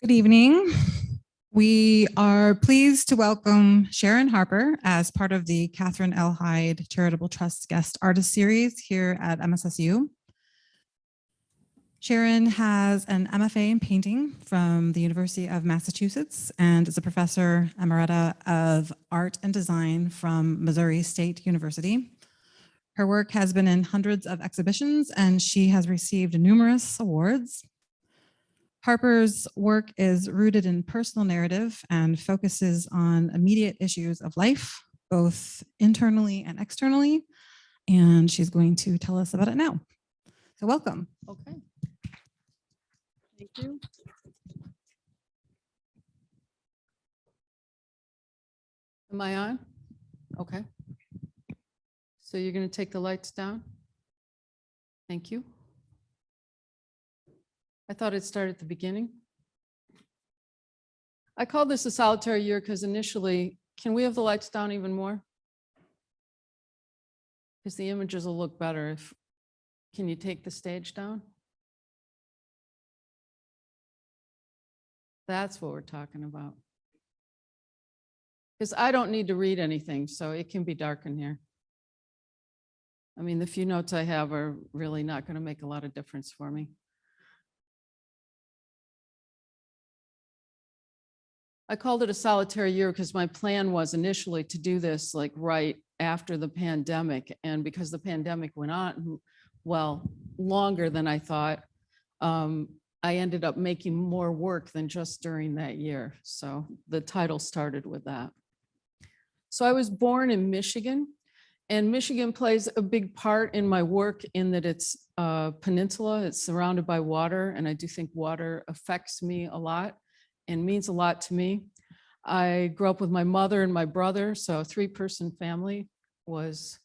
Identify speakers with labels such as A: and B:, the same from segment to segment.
A: Good evening. We are pleased to welcome Sharon Harper as part of the Katherine L. Hyde Charitable Trust Guest Artist Series here at MSSU. Sharon has an MFA in painting from the University of Massachusetts and is a professor emerita of art and design from Missouri State University. Her work has been in hundreds of exhibitions and she has received numerous awards. Harper's work is rooted in personal narrative and focuses on immediate issues of life, both internally and externally. And she's going to tell us about it now. So welcome.
B: Okay. Thank you. Am I on? Okay. So you're going to take the lights down? Thank you. I thought it started at the beginning. I call this a solitary year because initially, can we have the lights down even more? Because the images will look better if, can you take the stage down? That's what we're talking about. Because I don't need to read anything, so it can be dark in here. I mean, the few notes I have are really not going to make a lot of difference for me. I called it a solitary year because my plan was initially to do this like right after the pandemic. And because the pandemic went on, well, longer than I thought, I ended up making more work than just during that year. So the title started with that. So I was born in Michigan, and Michigan plays a big part in my work in that it's a peninsula, it's surrounded by water, and I do think water affects me a lot and means a lot to me. I grew up with my mother and my brother, so a three-person family was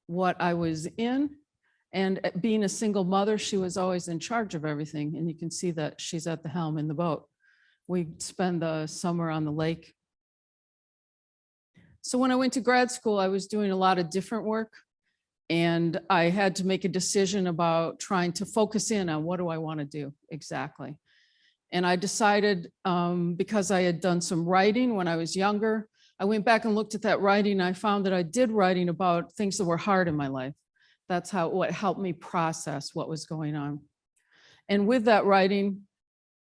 B: what I was in. And being a single mother, she was always in charge of everything. And you can see that she's at the helm in the boat. We spend the summer on the lake. So when I went to grad school, I was doing a lot of different work. And I had to make a decision about trying to focus in on what do I want to do exactly. And I decided, because I had done some writing when I was younger, I went back and looked at that writing. And I found that I did writing about things that were hard in my life. That's what helped me process what was going on. And with that writing,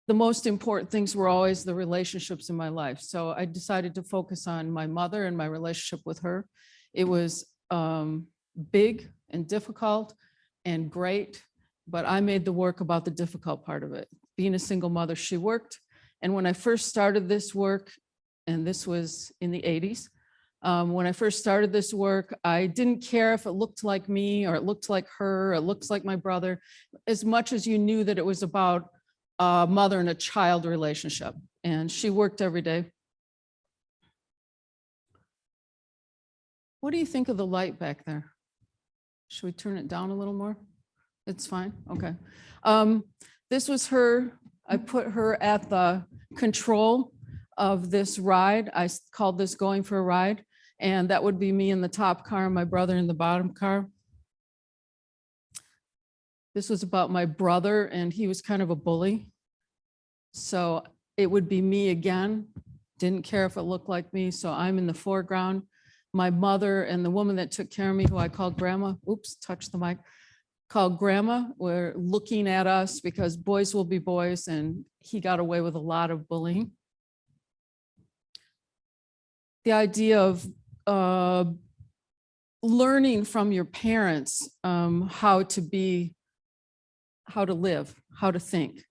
B: the most important things were always the relationships in my life. So I decided to focus on my mother and my relationship with her. It was big and difficult and great, but I made the work about the difficult part of it. Being a single mother, she worked. And when I first started this work, and this was in the 80s, when I first started this work, I didn't care if it looked like me or it looked like her, or it looks like my brother, as much as you knew that it was about a mother and a child relationship. And she worked every day. What do you think of the light back there? Should we turn it down a little more? It's fine, okay. This was her. I put her at the control of this ride. I called this Going for a Ride. And that would be me in the top car and my brother in the bottom car. This was about my brother, and he was kind of a bully. So it would be me again. Didn't care if it looked like me. So I'm in the foreground. My mother and the woman that took care of me, who I called Grandma, oops, touched the mic, called Grandma, were looking at us because boys will be boys, and he got away with a lot of bullying. The idea of learning from your parents how to live, how to think,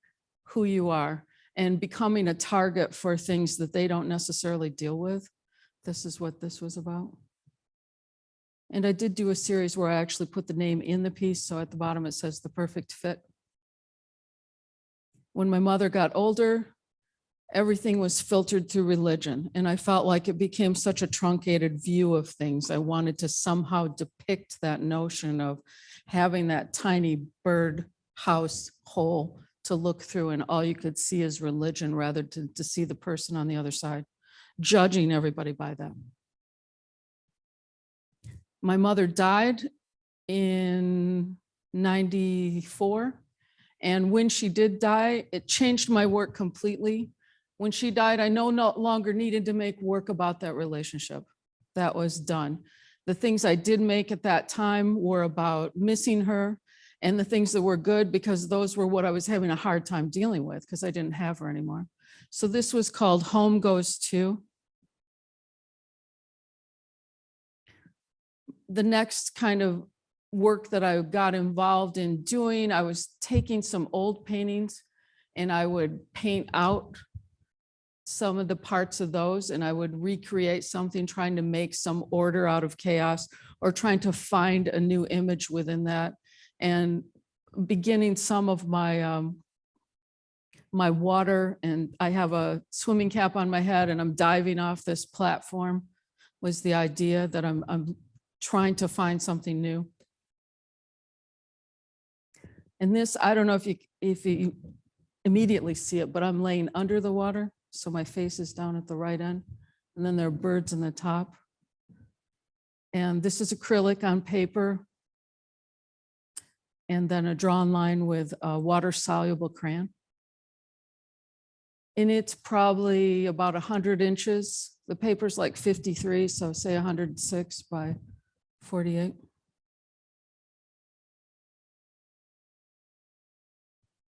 B: who you are, and becoming a target for things that they don't necessarily deal with. This is what this was about. And I did do a series where I actually put the name in the piece. So at the bottom, it says The Perfect Fit. When my mother got older, everything was filtered through religion. And I felt like it became such a truncated view of things. I wanted to somehow depict that notion of having that tiny bird house hole to look through, and all you could see is religion rather than to see the person on the other side, judging everybody by them. My mother died in 94. And when she did die, it changed my work completely. When she died, I no longer needed to make work about that relationship. That was done. The things I did make at that time were about missing her, and the things that were good, because those were what I was having a hard time dealing with because I didn't have her anymore. So this was called Home Goes To. The next kind of work that I got involved in doing, I was taking some old paintings and I would paint out some of the parts of those, and I would recreate something, trying to make some order out of chaos, or trying to find a new image within that. And beginning some of my my water, and I have a swimming cap on my head and I'm diving off this platform, was the idea that I'm trying to find something new. And this, I don't know if you immediately see it, but I'm laying under the water. So my face is down at the right end, and then there are birds in the top. And this is acrylic on paper, and then a drawn line with a water-soluble crayon. And it's probably about 100 inches. The paper's like 53, so say 106 by 48.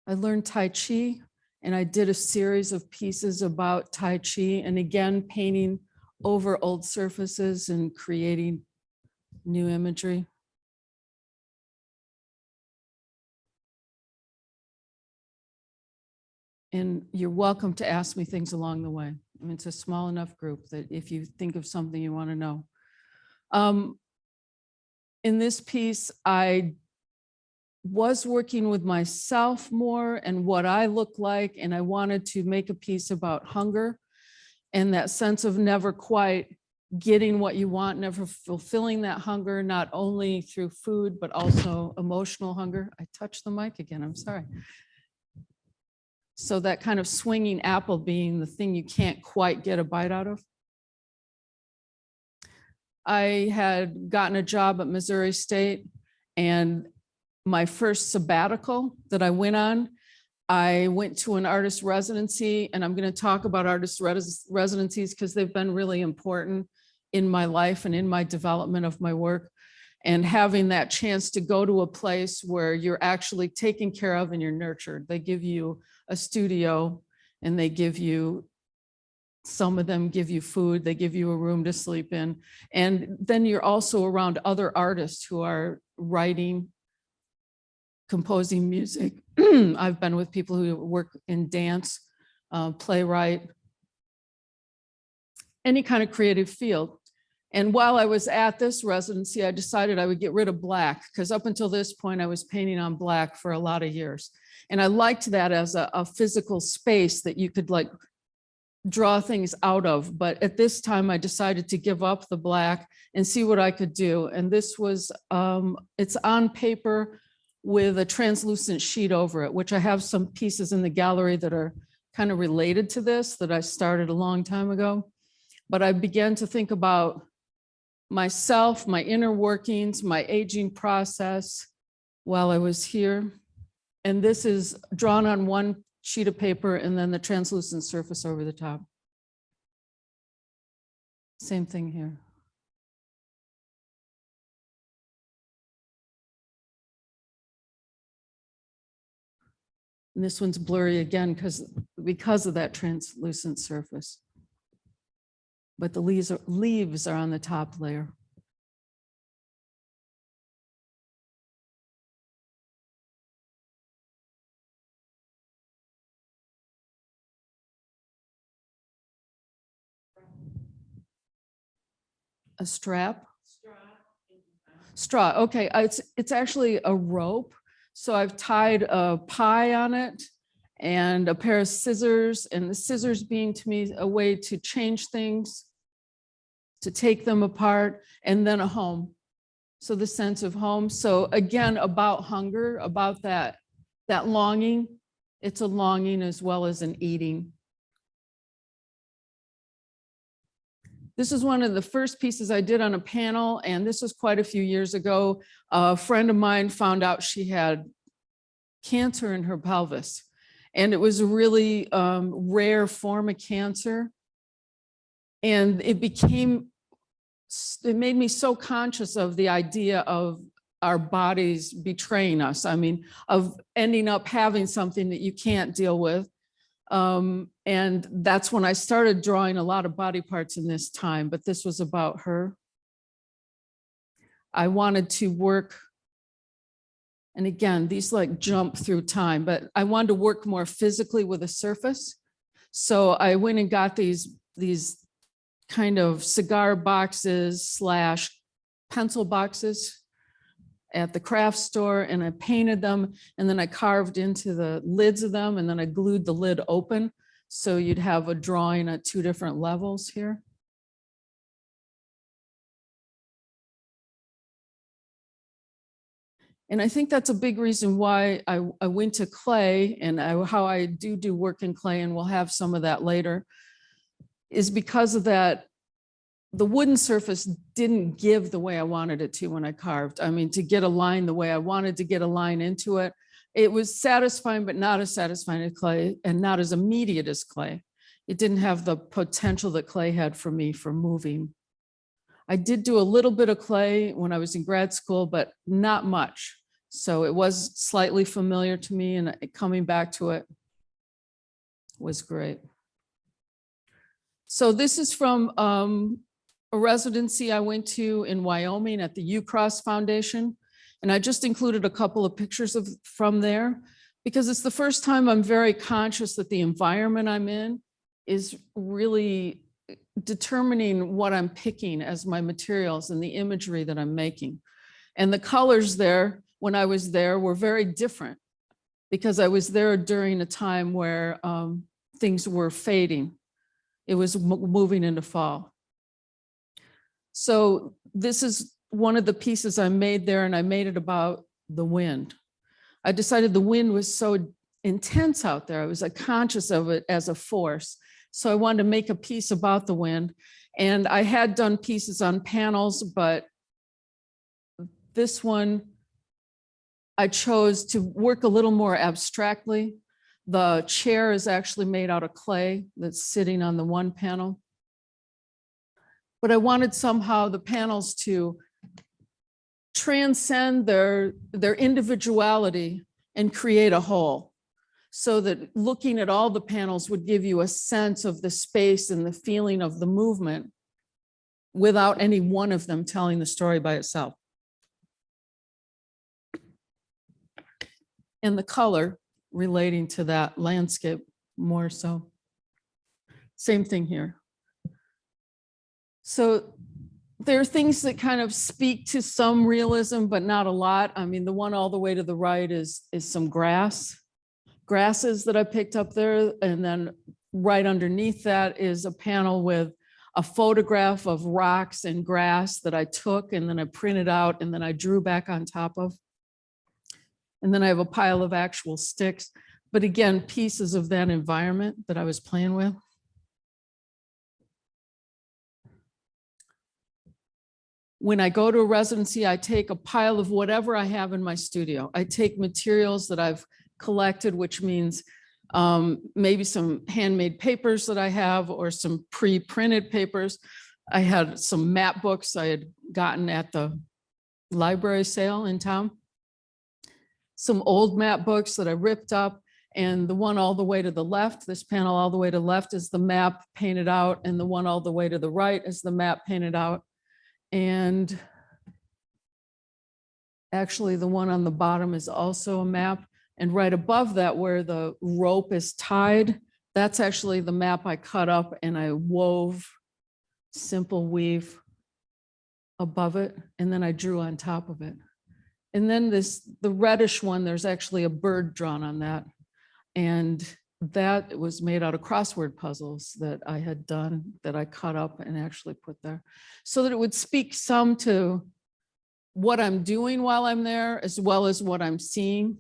B: I learned Tai Chi, and I did a series of pieces about Tai Chi, and again, painting over old surfaces and creating new imagery. And you're welcome to ask me things along the way. I mean, it's a small enough group that if you think of something you want to know. In this piece, I was working with myself more and what I look like, and I wanted to make a piece about hunger and that sense of never quite getting what you want, never fulfilling that hunger, not only through food, but also emotional hunger. I touched the mic again, I'm sorry. So that kind of swinging apple being the thing you can't quite get a bite out of. I had gotten a job at Missouri State, and my first sabbatical that I went on, I went to an artist residency, and I'm going to talk about artist residencies because they've been really important in my life and in my development of my work. And having that chance to go to a place where you're actually taken care of and you're nurtured. They give you a studio, and they give you, some of them give you food, they give you a room to sleep in. And then you're also around other artists who are writing, composing music. I've been with people who work in dance, playwright, any kind of creative field. And while I was at this residency, I decided I would get rid of black, because up until this point, I was painting on black for a lot of years. And I liked that as a physical space that you could like draw things out of. But at this time, I decided to give up the black and see what I could do. And this was, it's on paper with a translucent sheet over it, which I have some pieces in the gallery that are kind of related to this that I started a long time ago. But I began to think about myself, my inner workings, my aging process while I was here. And this is drawn on one sheet of paper and then the translucent surface over the top. Same thing here. And this one's blurry again because of that translucent surface. But the leaves are on the top layer. A strap? Straw, okay, it's actually a rope. So I've tied a pie on it and a pair of scissors, and the scissors being to me a way to change things, to take them apart, and then a home. So the sense of home. So again, about hunger, about that longing. It's a longing as well as an eating. This is one of the first pieces I did on a panel, and this was quite a few years ago. A friend of mine found out she had cancer in her pelvis. And it was a really rare form of cancer. And it made me so conscious of the idea of our bodies betraying us. I mean, of ending up having something that you can't deal with. And that's when I started drawing a lot of body parts in this time, but this was about her. I wanted to work, and again, these like jump through time, but I wanted to work more physically with a surface. So I went and got these kind of cigar boxes / pencil boxes at the craft store, and I painted them, and then I carved into the lids of them, and then I glued the lid open. So you'd have a drawing at 2 different levels here. And I think that's a big reason why I went to clay, and how I do work in clay, and we'll have some of that later, is because of that. The wooden surface didn't give the way I wanted it to when I carved. I mean, to get a line the way I wanted to get a line into it, it was satisfying, but not as satisfying as clay, and not as immediate as clay. It didn't have the potential that clay had for me for moving. I did do a little bit of clay when I was in grad school, but not much. So it was slightly familiar to me, and coming back to it was great. So this is from a residency I went to in Wyoming at the Ucross Foundation. And I just included a couple of pictures from there, because it's the first time I'm very conscious that the environment I'm in is really determining what I'm picking as my materials and the imagery that I'm making. And the colors there, when I was there, were very different, because I was there during a time where things were fading. It was moving into fall. So this is one of the pieces I made there, and I made it about the wind. I decided the wind was so intense out there. I was conscious of it as a force. So I wanted to make a piece about the wind. And I had done pieces on panels, but this one, I chose to work a little more abstractly. The chair is actually made out of clay that's sitting on the one panel. But I wanted somehow the panels to transcend their individuality and create a whole, so that looking at all the panels would give you a sense of the space and the feeling of the movement without any one of them telling the story by itself. And the color relating to that landscape more so. Same thing here. So there are things that kind of speak to some realism, but not a lot. I mean, the one all the way to the right is some grasses that I picked up there. And then right underneath that is a panel with a photograph of rocks and grass that I took, and then I printed out, and then I drew back on top of. And then I have a pile of actual sticks, but again, pieces of that environment that I was playing with. When I go to a residency, I take a pile of whatever I have in my studio. I take materials that I've collected, which means maybe some handmade papers that I have, or some pre-printed papers. I had some map books I had gotten at the library sale in town. Some old map books that I ripped up, and the one all the way to the left, this panel all the way to the left, is the map painted out, and the one all the way to the right is the map painted out. And actually the one on the bottom is also a map. And right above that, where the rope is tied, that's actually the map I cut up, and I wove simple weave above it. And then I drew on top of it. And then the reddish one, there's actually a bird drawn on that. And that was made out of crossword puzzles that I had done, that I cut up and actually put there, so that it would speak some to what I'm doing while I'm there, as well as what I'm seeing.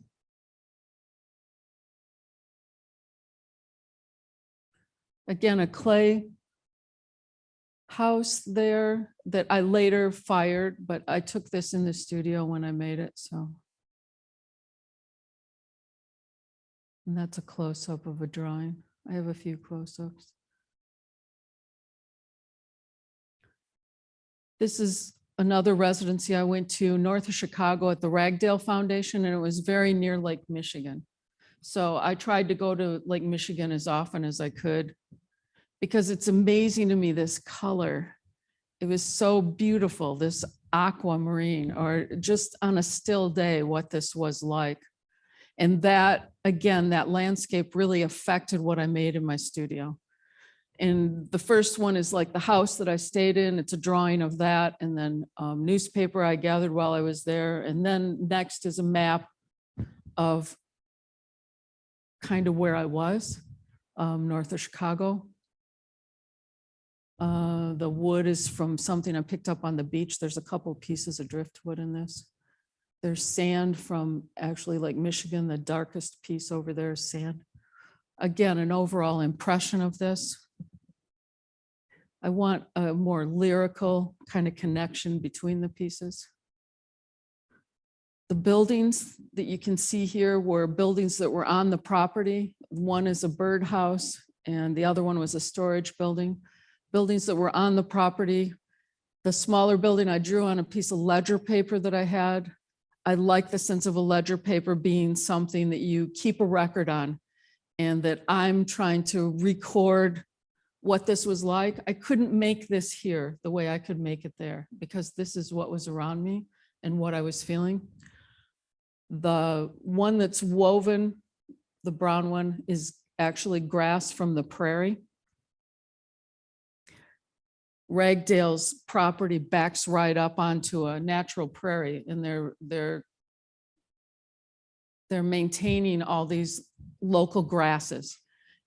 B: Again, a clay house there that I later fired, but I took this in the studio when I made it, so. And that's a close-up of a drawing. I have a few close-ups. This is another residency I went to north of Chicago at the Ragdale Foundation, and it was very near Lake Michigan. So I tried to go to Lake Michigan as often as I could because it's amazing to me, this color. It was so beautiful, this aquamarine, or just on a still day, what this was like. And that, again, that landscape really affected what I made in my studio. And the first one is like the house that I stayed in. It's a drawing of that. And then newspaper I gathered while I was there. And then next is a map of kind of where I was, north of Chicago. The wood is from something I picked up on the beach. There's a couple pieces of driftwood in this. There's sand from actually Lake Michigan. The darkest piece over there is sand. Again, an overall impression of this. I want a more lyrical kind of connection between the pieces. The buildings that you can see here were buildings that were on the property. One is a birdhouse and the other one was a storage building. Buildings that were on the property. The smaller building I drew on a piece of ledger paper that I had. I like the sense of a ledger paper being something that you keep a record on and that I'm trying to record what this was like. I couldn't make this here the way I could make it there because this is what was around me and what I was feeling. The one that's woven, the brown one, is actually grass from the prairie. Ragdale's property backs right up onto a natural prairie, and they're maintaining all these local grasses,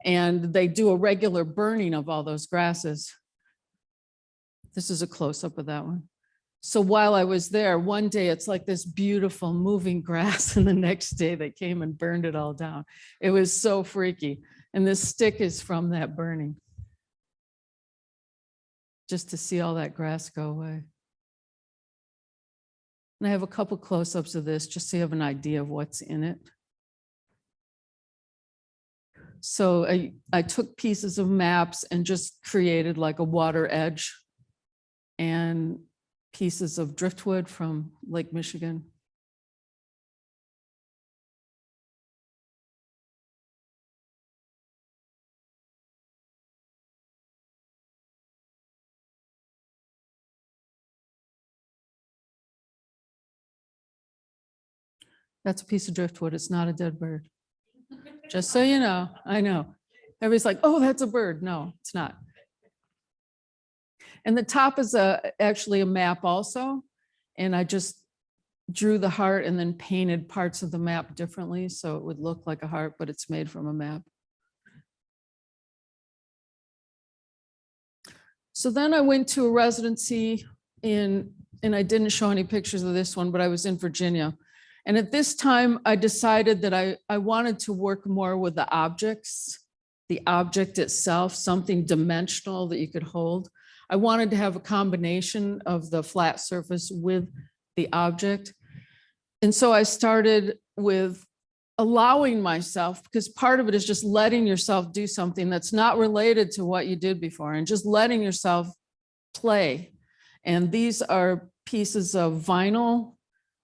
B: and they do a regular burning of all those grasses. This is a close-up of that one. So while I was there, one day it's like this beautiful moving grass, and the next day they came and burned it all down. It was so freaky. And this stick is from that burning. Just to see all that grass go away. And I have a couple close-ups of this just so you have an idea of what's in it. So I took pieces of maps and just created like a water edge and pieces of driftwood from Lake Michigan. That's a piece of driftwood. It's not a dead bird. Just so you know, I know. Everybody's like, oh, that's a bird. No, it's not. And the top is actually a map also. And I just drew the heart and then painted parts of the map differently so it would look like a heart, but it's made from a map. So then I went to a residency and I didn't show any pictures of this one, but I was in Virginia. And at this time, I decided that I wanted to work more with the objects, the object itself, something dimensional that you could hold. I wanted to have a combination of the flat surface with the object. And so I started with allowing myself, because part of it is just letting yourself do something that's not related to what you did before and just letting yourself play. And these are pieces of vinyl.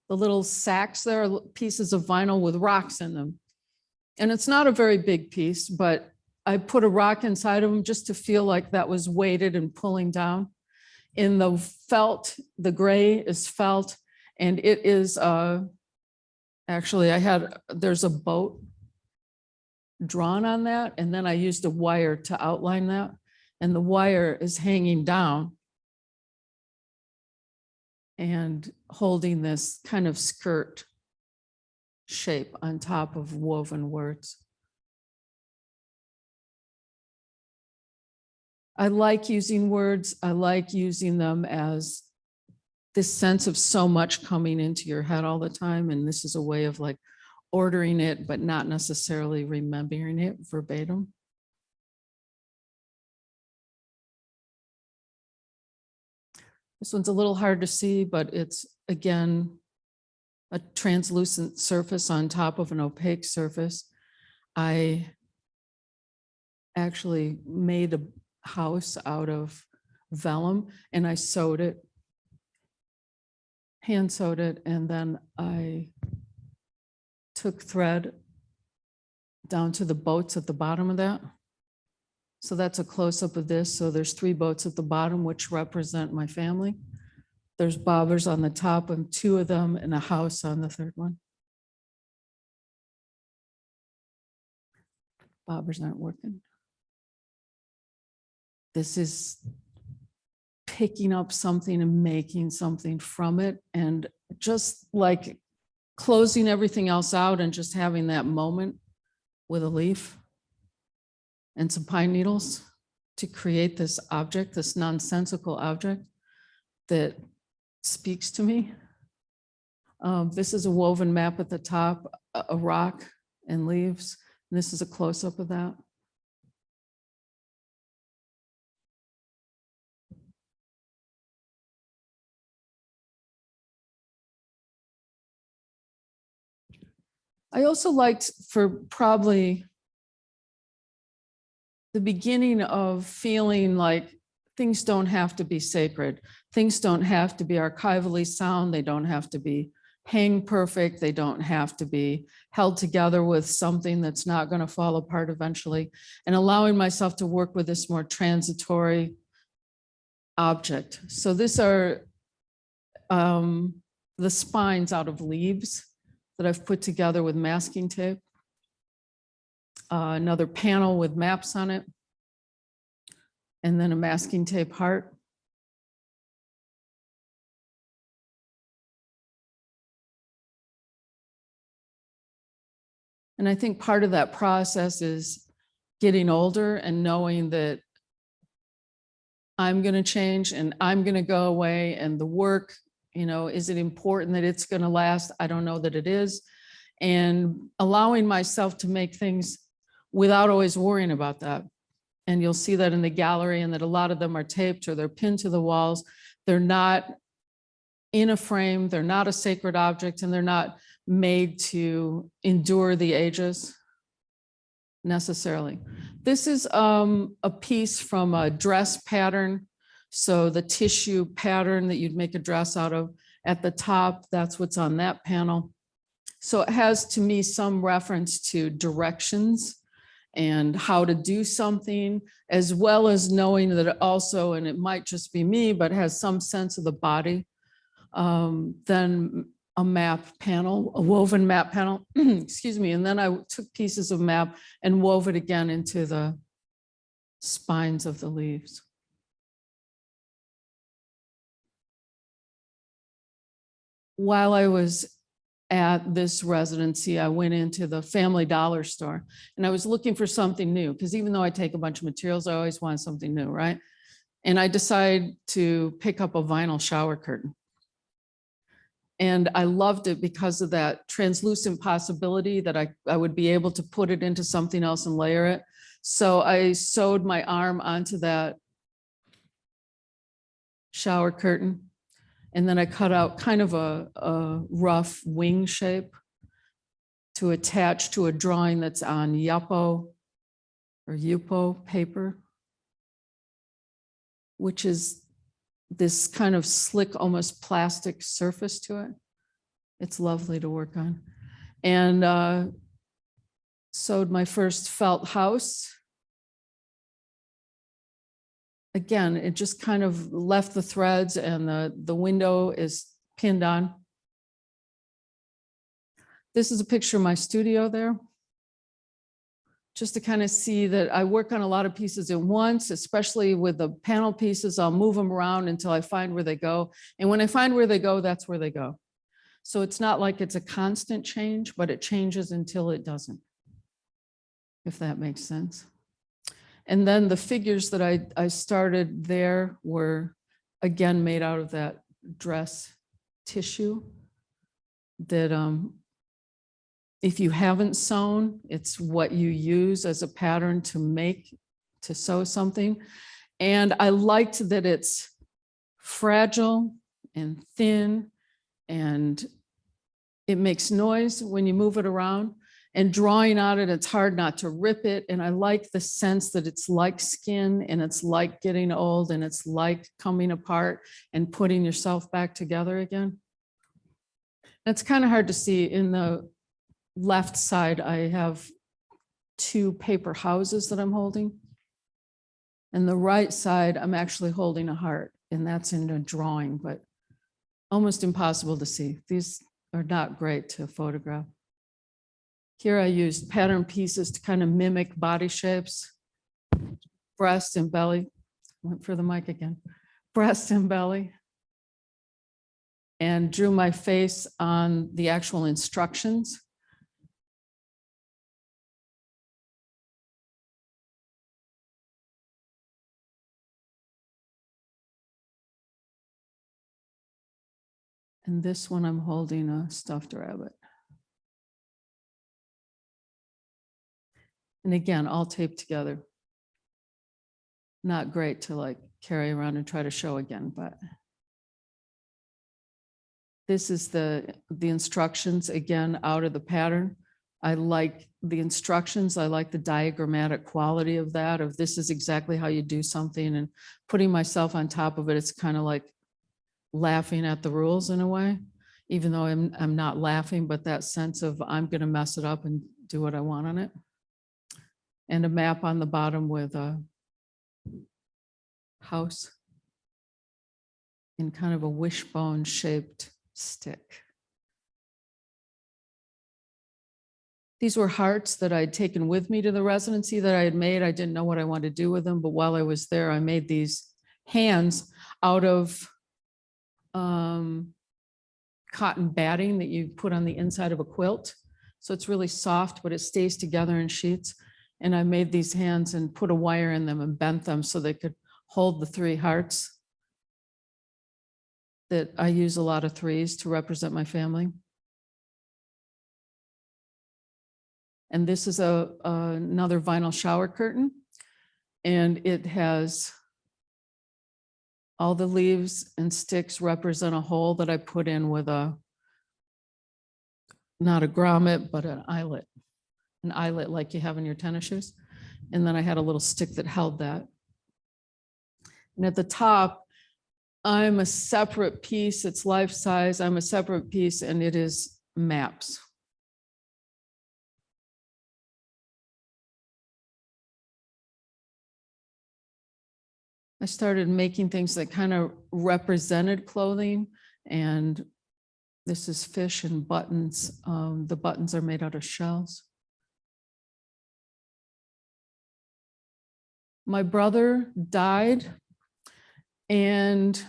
B: The little sacks there are pieces of vinyl with rocks in them. And it's not a very big piece, but I put a rock inside of them just to feel like that was weighted and pulling down. In the felt, the gray is felt, and it is, actually there's a boat drawn on that, and then I used a wire to outline that, and the wire is hanging down and holding this kind of skirt shape on top of woven words. I like using words. I like using them as this sense of so much coming into your head all the time. And this is a way of like ordering it, but not necessarily remembering it verbatim. This one's a little hard to see, but it's, again, a translucent surface on top of an opaque surface. I actually made a house out of vellum and I sewed it, hand sewed it, and then I took thread down to the boats at the bottom of that. So that's a close-up of this. So there's 3 boats at the bottom, which represent my family. There's bobbers on the top and 2 of them, and a house on the 3rd one. Bobbers aren't working. This is picking up something and making something from it, and just like closing everything else out and just having that moment with a leaf and some pine needles to create this object, this nonsensical object that speaks to me. This is a woven map at the top, a rock and leaves. And this is a close-up of that. I also liked, for probably the beginning of feeling like things don't have to be sacred. Things don't have to be archivally sound. They don't have to be hang perfect. They don't have to be held together with something that's not going to fall apart eventually. And allowing myself to work with this more transitory object. So these are the spines out of leaves that I've put together with masking tape. Another panel with maps on it. And then a masking tape heart. And I think part of that process is getting older and knowing that I'm going to change and I'm going to go away, and the work, you know, is it important that it's going to last? I don't know that it is. And allowing myself to make things without always worrying about that. And you'll see that in the gallery, and that a lot of them are taped or they're pinned to the walls. They're not in a frame, they're not a sacred object, and they're not made to endure the ages necessarily. This is a piece from a dress pattern. So the tissue pattern that you'd make a dress out of at the top, that's what's on that panel. So it has, to me, some reference to directions and how to do something, as well as knowing that it also, and it might just be me, but has some sense of the body. Then a map panel, a woven map panel, excuse me. And then I took pieces of map and wove it again into the spines of the leaves. While I was at this residency, I went into the Family Dollar store and I was looking for something new, because even though I take a bunch of materials, I always want something new, right? And I decided to pick up a vinyl shower curtain. And I loved it because of that translucent possibility that I would be able to put it into something else and layer it. So I sewed my arm onto that shower curtain. And then I cut out kind of a rough wing shape to attach to a drawing that's on Yupo or Yupo paper, which is this kind of slick, almost plastic surface to it. It's lovely to work on. And sewed my first felt house. Again, it just kind of left the threads, and the window is pinned on. This is a picture of my studio there. Just to kind of see that I work on a lot of pieces at once, especially with the panel pieces. I'll move them around until I find where they go. And when I find where they go, that's where they go. So it's not like it's a constant change, but it changes until it doesn't, if that makes sense. And then the figures that I started there were, again, made out of that dress tissue that if you haven't sewn, it's what you use as a pattern to sew something. And I liked that it's fragile and thin, and it makes noise when you move it around. And drawing on it, it's hard not to rip it. And I like the sense that it's like skin and it's like getting old and it's like coming apart and putting yourself back together again. That's kind of hard to see. In the left side, I have 2 paper houses that I'm holding. And the right side, I'm actually holding a heart, and that's in a drawing, but almost impossible to see. These are not great to photograph. Here I used pattern pieces to kind of mimic body shapes, breast and belly. Went for the mic again. Breast and belly. And drew my face on the actual instructions. And this one, I'm holding a stuffed rabbit. And again, all taped together. Not great to like carry around and try to show again, but this is the instructions, again, out of the pattern. I like the instructions. I like the diagrammatic quality of that, of this is exactly how you do something, and putting myself on top of it. It's kind of like laughing at the rules in a way, even though I'm not laughing, but that sense of I'm going to mess it up and do what I want on it. And a map on the bottom with a house in kind of a wishbone shaped stick. These were hearts that I'd taken with me to the residency that I had made. I didn't know what I wanted to do with them, but while I was there, I made these hands out of cotton batting that you put on the inside of a quilt. So it's really soft, but it stays together in sheets. And I made these hands and put a wire in them and bent them so they could hold the 3 hearts. That I use a lot of 3s to represent my family. And this is another vinyl shower curtain. And it has all the leaves and sticks represent a hole that I put in with not a grommet, but an eyelet like you have in your tennis shoes. And then I had a little stick that held that. And at the top, I'm a separate piece. It's life size. I'm a separate piece, and it is maps. I started making things that kind of represented clothing, and this is fish and buttons. The buttons are made out of shells. My brother died, and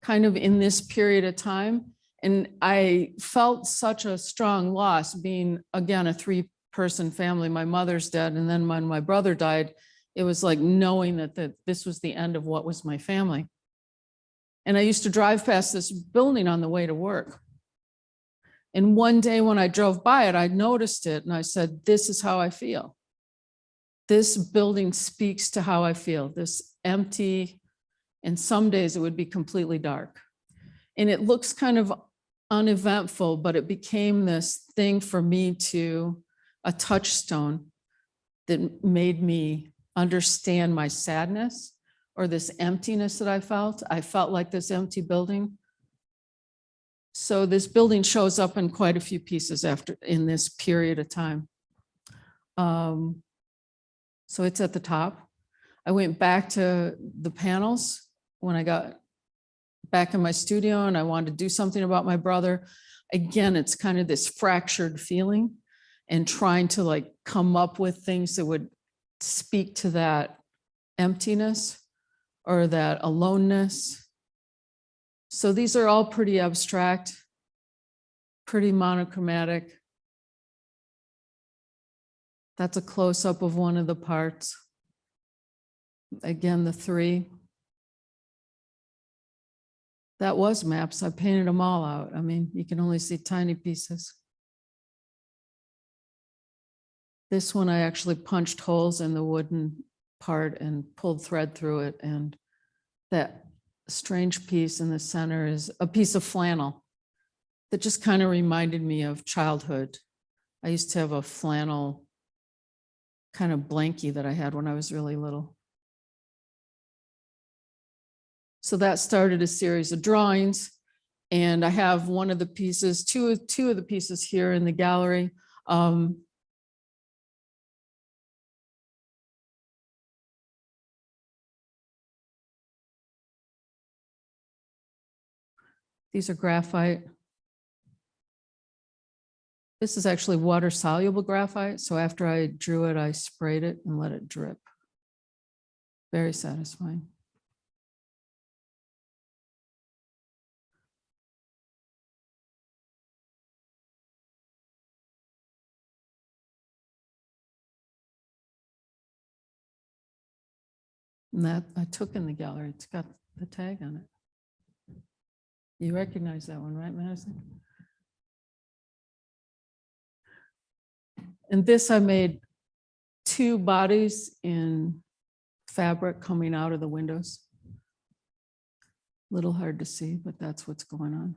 B: kind of in this period of time, and I felt such a strong loss being, again, a 3-person family. My mother's dead, and then when my brother died, it was like knowing that this was the end of what was my family. And I used to drive past this building on the way to work. And one day when I drove by it, I noticed it, and I said, this is how I feel. This building speaks to how I feel, this empty, and some days it would be completely dark. And it looks kind of uneventful, but it became this thing for me a touchstone that made me understand my sadness or this emptiness that I felt. I felt like this empty building. So this building shows up in quite a few pieces in this period of time. So it's at the top. I went back to the panels when I got back in my studio and I wanted to do something about my brother. Again, it's kind of this fractured feeling and trying to like come up with things that would speak to that emptiness or that aloneness. So these are all pretty abstract, pretty monochromatic. That's a close-up of one of the parts. Again, the 3. That was maps. I painted them all out. I mean, you can only see tiny pieces. This one, I actually punched holes in the wooden part and pulled thread through it. And that strange piece in the center is a piece of flannel that just kind of reminded me of childhood I used to have a flannel kind of blankie that I had when I was really little. So that started a series of drawings. And I have one of the pieces, two of the pieces here in the gallery. These are graphite. This is actually water soluble graphite. So after I drew it, I sprayed it and let it drip. Very satisfying. And that I took in the gallery. It's got the tag on it. You recognize that one, right, Madison? And this I made 2 bodies in fabric coming out of the windows. A little hard to see, but that's what's going on.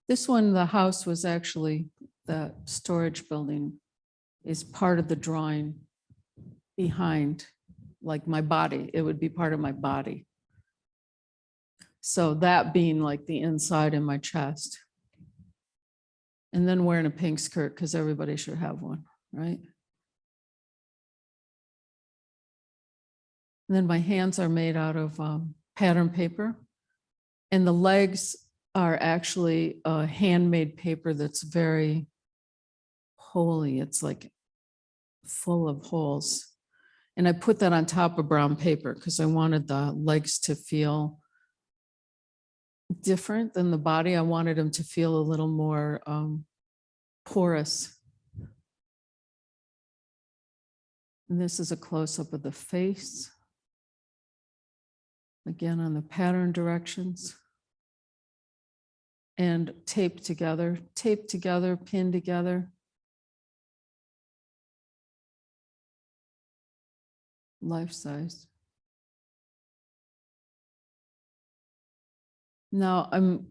B: This one, the house was actually, the storage building is part of the drawing behind, like my body. It would be part of my body. So that being like the inside in my chest. And then wearing a pink skirt because everybody should have one, right? And then my hands are made out of pattern paper. And the legs are actually a handmade paper that's very holy. It's like full of holes. And I put that on top of brown paper because I wanted the legs to feel different than the body. I wanted them to feel a little more porous. And this is a close-up of the face. Again, on the pattern directions. And taped together, pinned together. Life size. Now I'm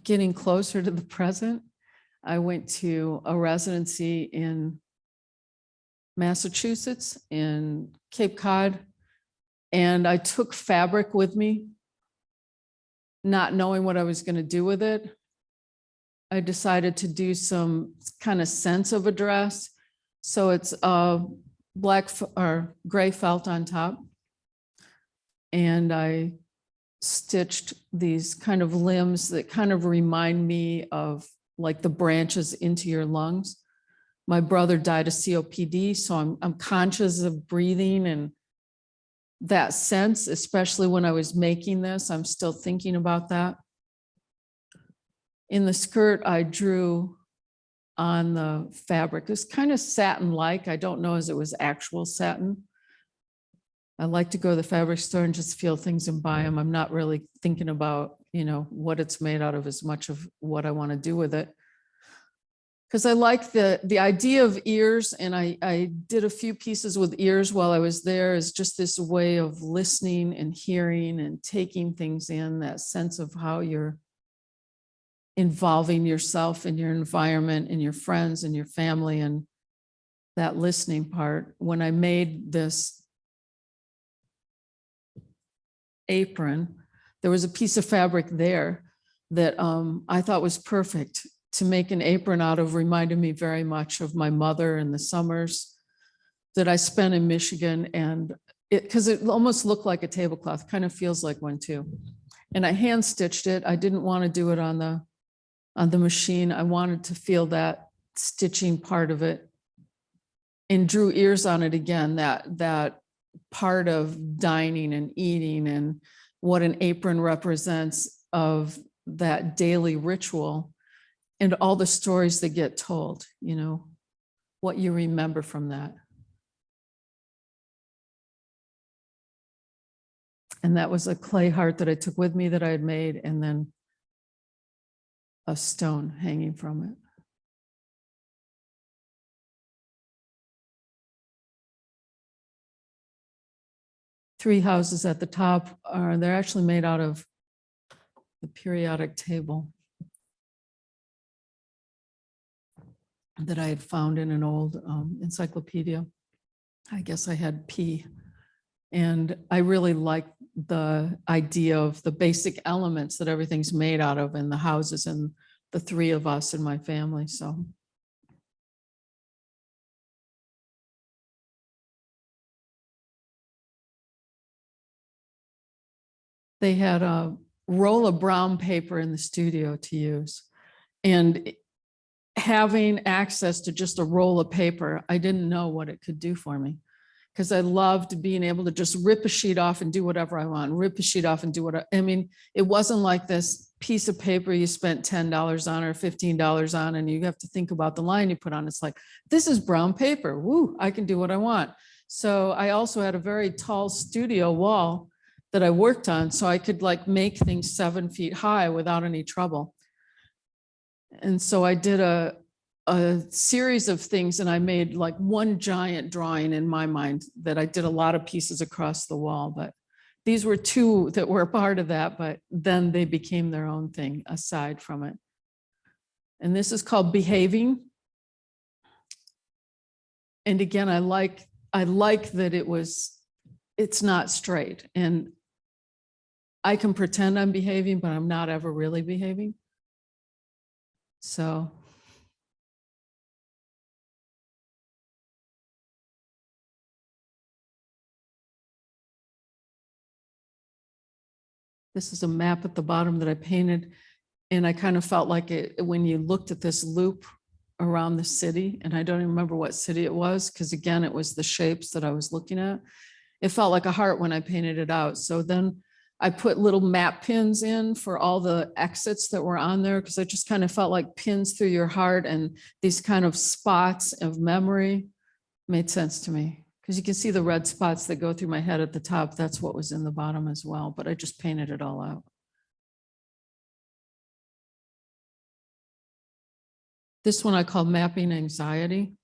B: getting closer to the present. I went to a residency in Massachusetts, in Cape Cod, and I took fabric with me, not knowing what I was going to do with it. I decided to do some kind of sense of a dress. So it's black or gray felt on top. And I stitched these kind of limbs that kind of remind me of like the branches into your lungs. My brother died of COPD, so I'm conscious of breathing and that sense, especially when I was making this, I'm still thinking about that. In the skirt, I drew on the fabric. It's kind of satin-like. I don't know as it was actual satin. I like to go to the fabric store and just feel things and buy them. I'm not really thinking about, what it's made out of as much of what I want to do with it. Because I like the idea of ears, and I did a few pieces with ears while I was there, is just this way of listening and hearing and taking things in, that sense of how you're involving yourself in your environment and your friends and your family, and that listening part. When I made this apron, there was a piece of fabric there that I thought was perfect to make an apron out of. Reminded me very much of my mother and the summers that I spent in Michigan, and because it almost looked like a tablecloth, kind of feels like one too. And I hand stitched it. I didn't want to do it on the machine. I wanted to feel that stitching part of it, and drew ears on it again, that part of dining and eating and what an apron represents of that daily ritual and all the stories that get told, what you remember from that. And that was a clay heart that I took with me that I had made, and then a stone hanging from it. Three houses at the top they're actually made out of the periodic table that I had found in an old encyclopedia. I guess I had P. And I really like the idea of the basic elements that everything's made out of in the houses and the three of us and my family. So they had a roll of brown paper in the studio to use. And having access to just a roll of paper, I didn't know what it could do for me, because I loved being able to just rip a sheet off and do whatever I want, rip a sheet off and do what I mean, it wasn't like this piece of paper you spent $10 on or $15 on, and you have to think about the line you put on. It's like, this is brown paper. Woo, I can do what I want. So I also had a very tall studio wall that I worked on, so I could like make things 7 feet high without any trouble. And so I did a series of things, and I made like one giant drawing in my mind that I did a lot of pieces across the wall, but these were two that were a part of that, but then they became their own thing aside from it. And this is called Behaving. And again, I like that it's not straight, and I can pretend I'm behaving, but I'm not ever really behaving. So this is a map at the bottom that I painted, and I kind of felt like it when you looked at this loop around the city, and I don't even remember what city it was, because again, it was the shapes that I was looking at. It felt like a heart when I painted it out. So then I put little map pins in for all the exits that were on there, because I just kind of felt like pins through your heart, and these kind of spots of memory made sense to me, because you can see the red spots that go through my head at the top. That's what was in the bottom as well, but I just painted it all out. This one I call Mapping Anxiety,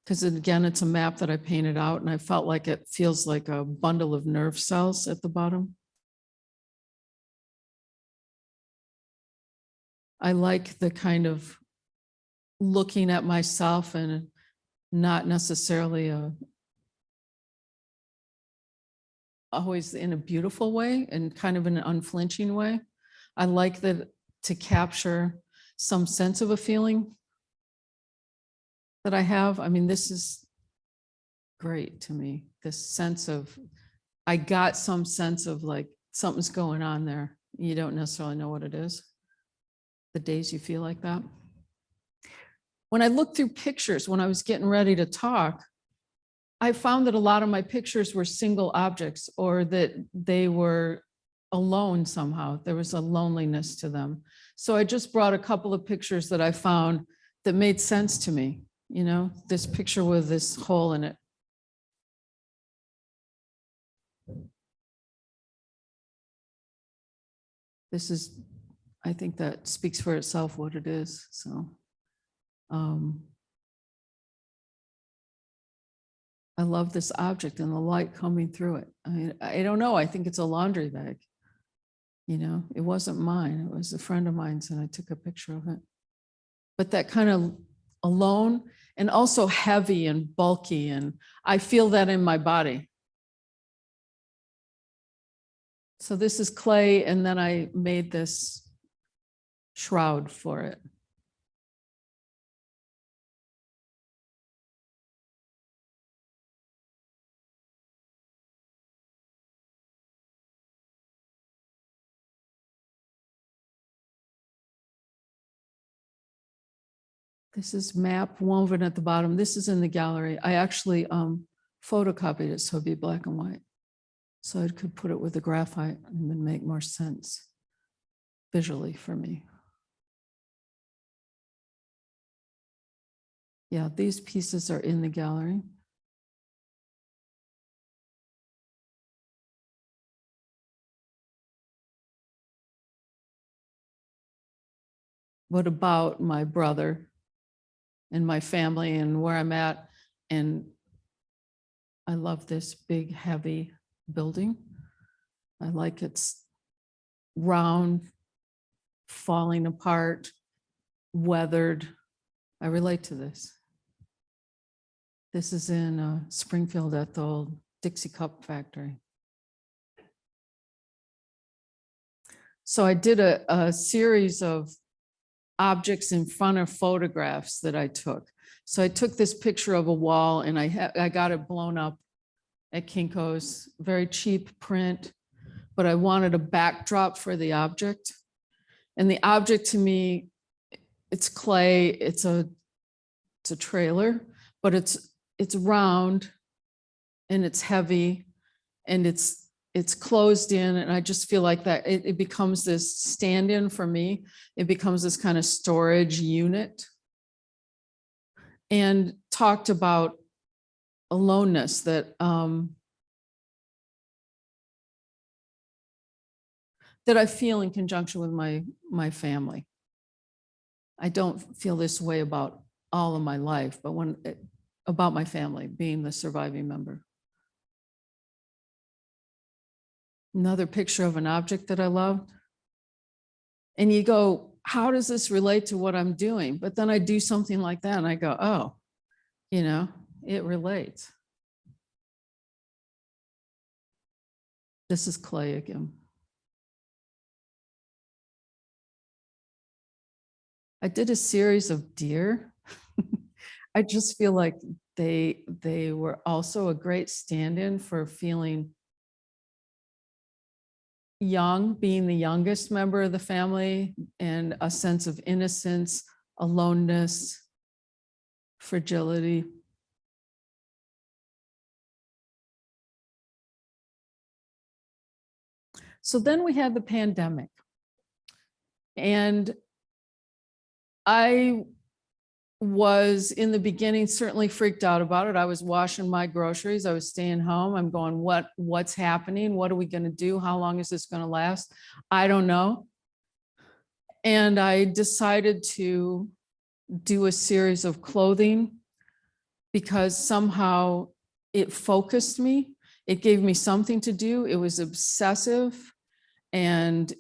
B: because again, it's a map that I painted out, and I felt like it feels like a bundle of nerve cells at the bottom. I like the kind of looking at myself, and not necessarily always in a beautiful way, and kind of in an unflinching way. I like that to capture some sense of a feeling that I have. I mean, this is great to me. This sense of, I got some sense of like something's going on there. You don't necessarily know what it is. The days you feel like that. When I looked through pictures, when I was getting ready to talk, I found that a lot of my pictures were single objects, or that they were alone somehow. There was a loneliness to them. So I just brought a couple of pictures that I found that made sense to me. You know, this picture with this hole in it. This is, I think that speaks for itself what it is. So I love this object and the light coming through it. I don't know. I think it's a laundry bag. You know, it wasn't mine. It was a friend of mine's, and I took a picture of it. But that kind of alone, and also heavy and bulky, and I feel that in my body. So this is clay, and then I made this shroud for it. This is map woven at the bottom. This is in the gallery. I actually photocopied it so it'd be black and white, so I could put it with the graphite and it would make more sense visually for me. Yeah, these pieces are in the gallery. but about my brother and my family and where I'm at. And I love this big, heavy building. I like its round, falling apart, weathered. I relate to this. This is in Springfield at the old Dixie Cup factory. So I did a series of objects in front of photographs that I took. So I took this picture of a wall and I got it blown up at Kinko's, very cheap print, but I wanted a backdrop for the object. And the object to me, it's clay, it's a trailer, but it's round and it's heavy and it's closed in, and I just feel like that it becomes this stand-in for me. It becomes this kind of storage unit, and talked about aloneness that that I feel in conjunction with my family. I don't feel this way about all of my life, but about my family being the surviving member. Another picture of an object that I loved. And you go, how does this relate to what I'm doing? But then I do something like that and I go, oh, you know, it relates. This is clay again. I did a series of deer. I just feel like they were also a great stand-in for feeling young, being the youngest member of the family, and a sense of innocence, aloneness, fragility. So then we had the pandemic, and I was in the beginning certainly freaked out about it. I was washing my groceries. I was staying home. I'm going, what's happening? What are we going to do? How long is this going to last? I don't know. And I decided to do a series of clothing because somehow it focused me. It gave me something to do. It was obsessive. And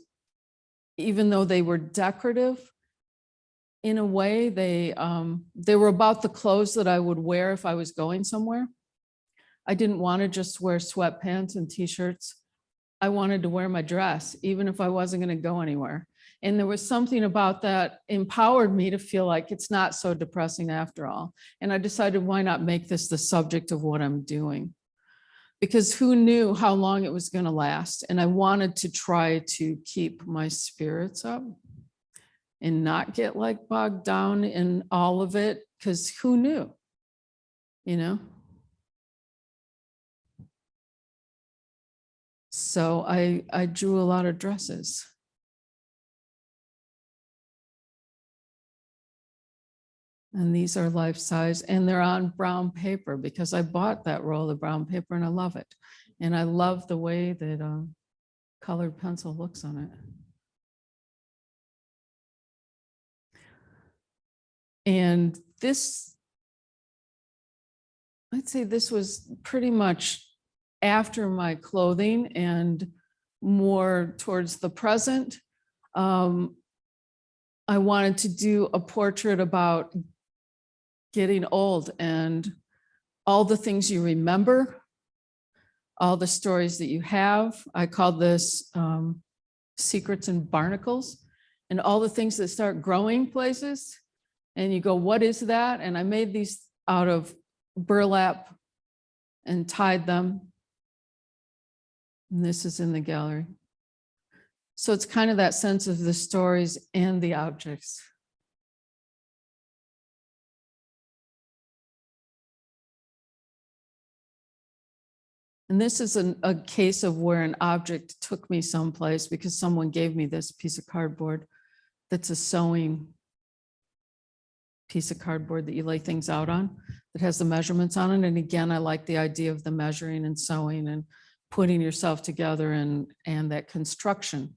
B: even though they were decorative, in a way, they were about the clothes that I would wear if I was going somewhere. I didn't want to just wear sweatpants and t-shirts. I wanted to wear my dress, even if I wasn't going to go anywhere. And there was something about that empowered me to feel like it's not so depressing after all. And I decided, why not make this the subject of what I'm doing? Because who knew how long it was going to last? And I wanted to try to keep my spirits up and not get like bogged down in all of it, because who knew, you know? So I drew a lot of dresses. And these are life size, and they're on brown paper because I bought that roll of brown paper and I love it. And I love the way that colored pencil looks on it. And this, I'd say this was pretty much after my clothing and more towards the present. I wanted to do a portrait about getting old and all the things you remember, all the stories that you have. I called this Secrets and Barnacles, and all the things that start growing places. And you go, what is that? And I made these out of burlap and tied them. And this is in the gallery. So it's kind of that sense of the stories and the objects. And this is a case of where an object took me someplace because someone gave me this piece of cardboard that's a sewing piece of cardboard that you lay things out on that has the measurements on it. And again, I like the idea of the measuring and sewing and putting yourself together and that construction.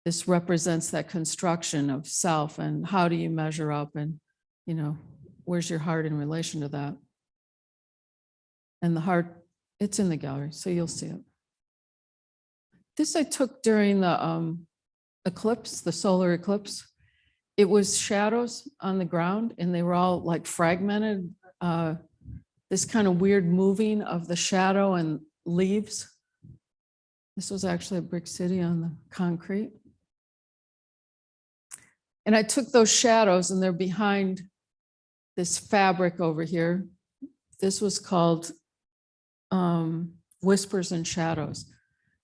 B: this represents that construction of self and how do you measure up and, you know, where's your heart in relation to that? And the heart, it's in the gallery, so you'll see it. This I took during the eclipse, the solar eclipse. It was shadows on the ground and they were all like fragmented. This kind of weird moving of the shadow and leaves. This was actually a brick city on the concrete. And I took those shadows and they're behind this fabric over here. This was called Whispers and Shadows.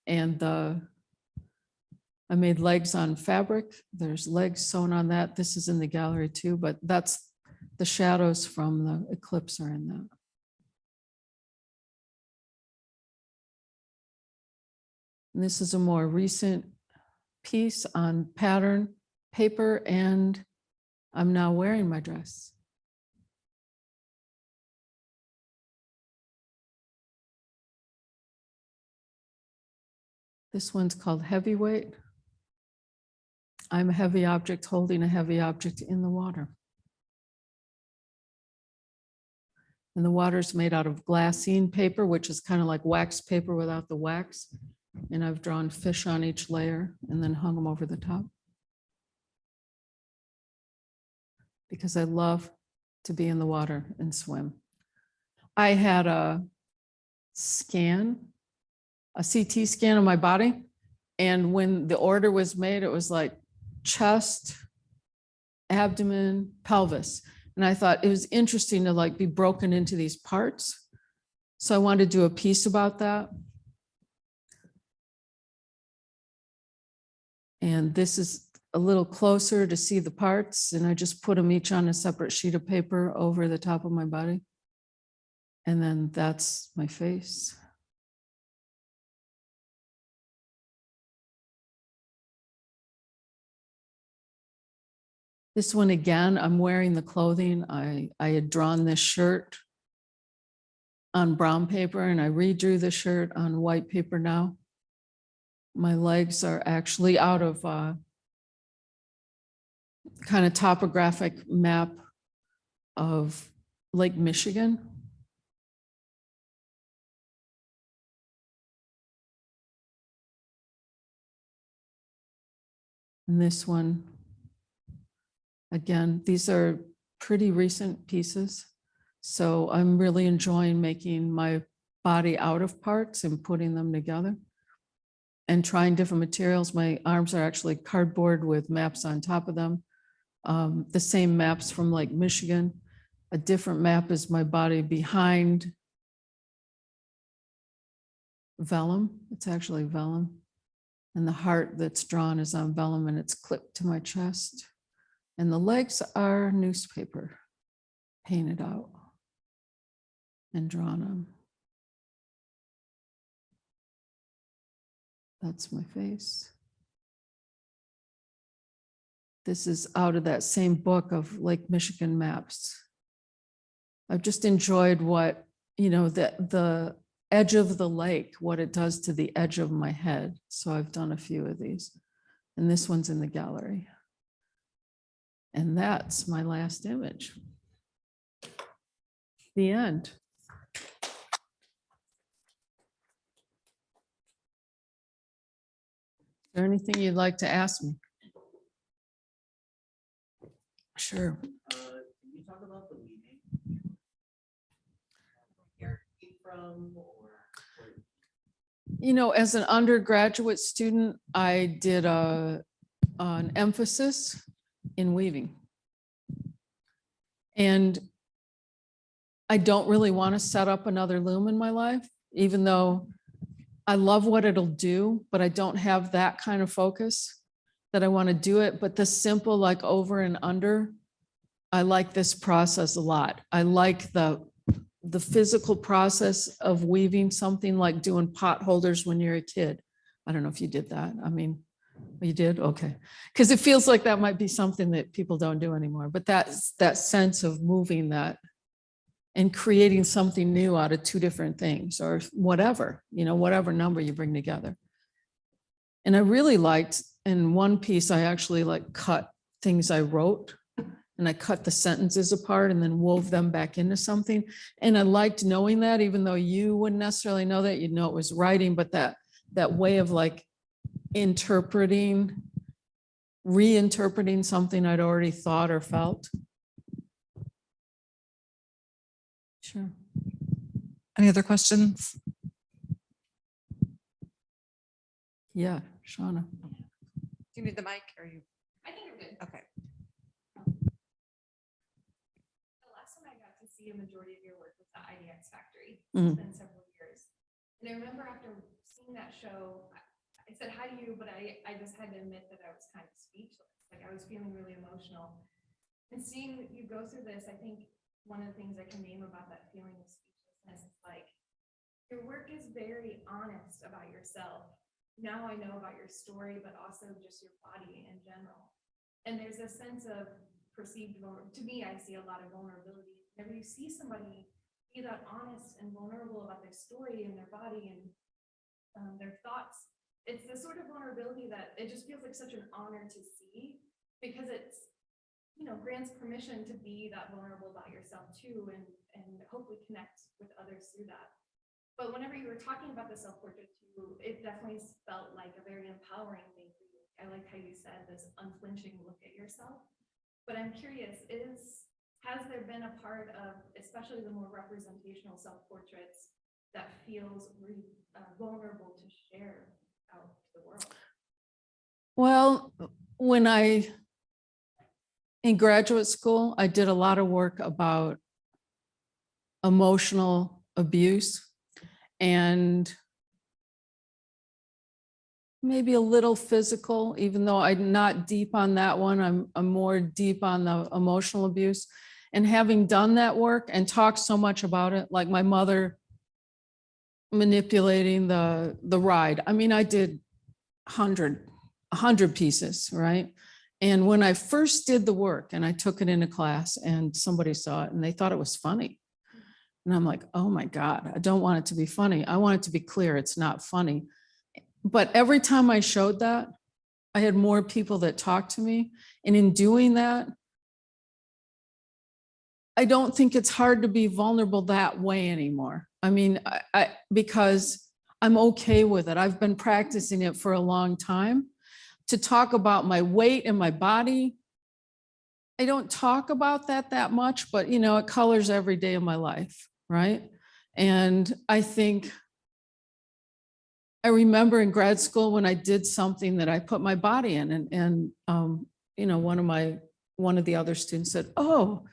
B: And I made legs on fabric. There's legs sewn on that. This is in the gallery too, but that's the shadows from the eclipse are in that. And this is a more recent piece on pattern paper, and I'm now wearing my dress. This one's called Heavyweight. I'm a heavy object holding a heavy object in the water. And the water's made out of glassine paper, which is kind of like wax paper without the wax. And I've drawn fish on each layer and then hung them over the top. Because I love to be in the water and swim. I had a scan, a CT scan of my body. And when the order was made, it was like chest, abdomen, pelvis. And I thought it was interesting to like be broken into these parts. So I wanted to do a piece about that. And this is a little closer to see the parts. And I just put them each on a separate sheet of paper over the top of my body. And then that's my face. This one again, I'm wearing the clothing. I had drawn this shirt on brown paper and I redrew the shirt on white paper now. My legs are actually out of kind of topographic map of Lake Michigan. And this one, again, these are pretty recent pieces. So I'm really enjoying making my body out of parts and putting them together and trying different materials. My arms are actually cardboard with maps on top of them. The same maps from Lake Michigan. A different map is my body behind vellum. It's actually vellum. And the heart that's drawn is on vellum and it's clipped to my chest. And the legs are newspaper painted out and drawn on. That's my face. This is out of that same book of Lake Michigan maps. I've just enjoyed what, you know, the edge of the lake, what it does to the edge of my head. So I've done a few of these. And this one's in the gallery. And that's my last image. The end. Is there anything you'd like to ask me? Sure.
C: Can you talk about the weaving? Where it came from,
B: You know, as an undergraduate student, I did an emphasis in weaving. And I don't really want to set up another loom in my life, even though I love what it'll do, but I don't have that kind of focus that I want to do it. But the simple, like over and under, I like this process a lot. I like the physical process of weaving, something like doing potholders when you're a kid. I don't know if you did that. I mean, you did? Okay. Because it feels like that might be something that people don't do anymore. But that's that sense of moving that and creating something new out of two different things or whatever, you know, whatever number you bring together. And I really liked, in one piece, I actually like cut things I wrote, and I cut the sentences apart and then wove them back into something. And I liked knowing that, even though you wouldn't necessarily know that, you'd know it was writing, but that way of like reinterpreting something I'd already thought or felt. Sure.
A: Any other questions?
B: Yeah, Shauna.
A: Do you need the mic or you?
D: I think I'm good.
A: Okay.
D: The last time I got to see a majority of your work was the IDX Factory.
B: Mhm.
D: It's been several years. And I remember after seeing that show, I said hi to you, but I just had to admit that I was kind of speechless. Like I was feeling really emotional. And seeing you go through this, I think one of the things I can name about that feeling of speechlessness is like, your work is very honest about yourself. Now I know about your story, but also just your body in general. And there's a sense of perceived vulnerability. To me, I see a lot of vulnerability. Whenever you see somebody be that honest and vulnerable about their story and their body and their thoughts, it's the sort of vulnerability that it just feels like such an honor to see, because it's, you know, grants permission to be that vulnerable about yourself too, and hopefully connect with others through that. But whenever you were talking about the self-portrait too, it definitely felt like a very empowering thing for you. I like how you said this unflinching look at yourself. But I'm curious, has there been a part of, especially the more representational self-portraits, that feels vulnerable to share out to the world?
B: Well, in graduate school, I did a lot of work about emotional abuse and maybe a little physical, even though I'm not deep on that one. I'm more deep on the emotional abuse. And having done that work and talked so much about it, like my mother manipulating the ride. I mean, I did 100 pieces, right? And when I first did the work and I took it into class and somebody saw it and they thought it was funny. And I'm like, oh my God, I don't want it to be funny. I want it to be clear it's not funny. But every time I showed that, I had more people that talked to me. And in doing that, I don't think it's hard to be vulnerable that way anymore. I mean, because I'm okay with it. I've been practicing it for a long time. To talk about my weight and my body, I don't talk about that much, but you know, it colors every day of my life, right? And I think I remember in grad school when I did something that I put my body in, and you know, one of the other students said, "Oh,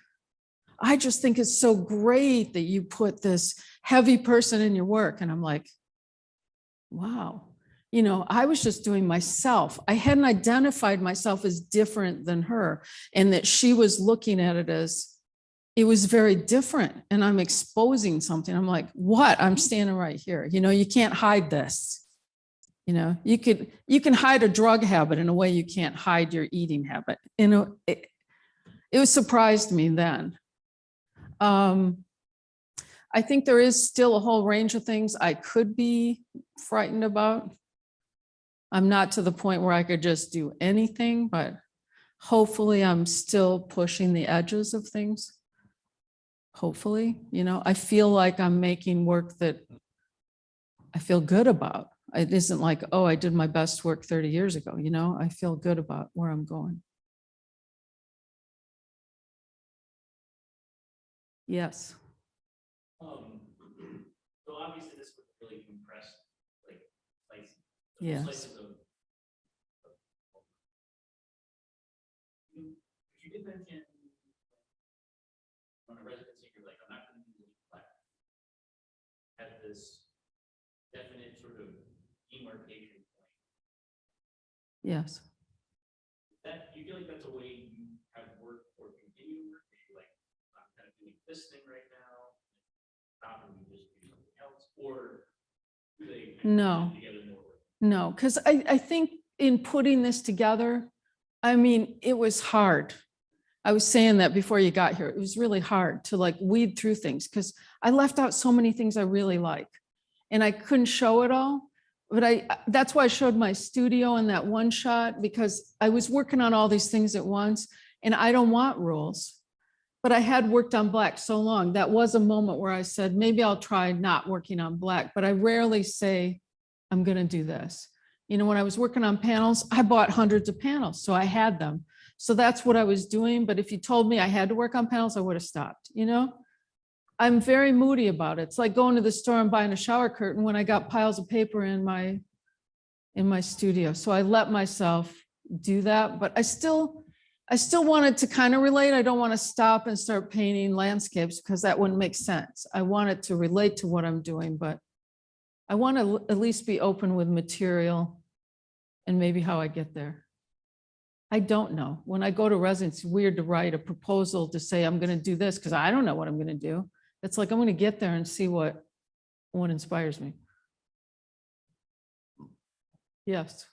B: I just think it's so great that you put this heavy person in your work." And I'm like, wow, you know, I was just doing myself. I hadn't identified myself as different than her, and that she was looking at it as it was very different. And I'm exposing something. I'm like, what? I'm standing right here. You know, you can't hide this. You know, you can hide a drug habit in a way you can't hide your eating habit. You know, it surprised me then. I think there is still a whole range of things I could be frightened about. I'm not to the point where I could just do anything, but hopefully I'm still pushing the edges of things. Hopefully, you know, I feel like I'm making work that I feel good about. It isn't like, oh, I did my best work 30 years ago, you know, I feel good about where I'm going. Yes.
C: So obviously this was really compressed, like
B: Yes.
C: slices of. You did mention on a residency, you're like, I'm not going to do this flat. Have this definite sort of demarcation point.
B: Yes.
C: That you feel like that's a way you have worked or continue work? You're like, I'm kind of doing this thing right now. Stop and we just do something else, or do they kind of
B: No.
C: put together more work?
B: No, because I think in putting this together, I mean, it was hard. I was saying that before you got here. It was really hard to like weed through things because I left out so many things I really like and I couldn't show it all. but that's why I showed my studio in that one shot, because I was working on all these things at once and I don't want rules. But I had worked on black so long. That was a moment where I said, maybe I'll try not working on black, but I rarely say, I'm going to do this. You know, when I was working on panels, I bought hundreds of panels, so I had them. So that's what I was doing. But if you told me I had to work on panels, I would have stopped, you know? I'm very moody about it. It's like going to the store and buying a shower curtain when I got piles of paper in my studio. So I let myself do that, but I still wanted to kind of relate. I don't want to stop and start painting landscapes because that wouldn't make sense. I want it to relate to what I'm doing, but I want to at least be open with material and maybe how I get there. I don't know. When I go to Residency, it's weird to write a proposal to say I'm going to do this because I don't know what I'm going to do. It's like I'm going to get there and see what inspires me. Yes.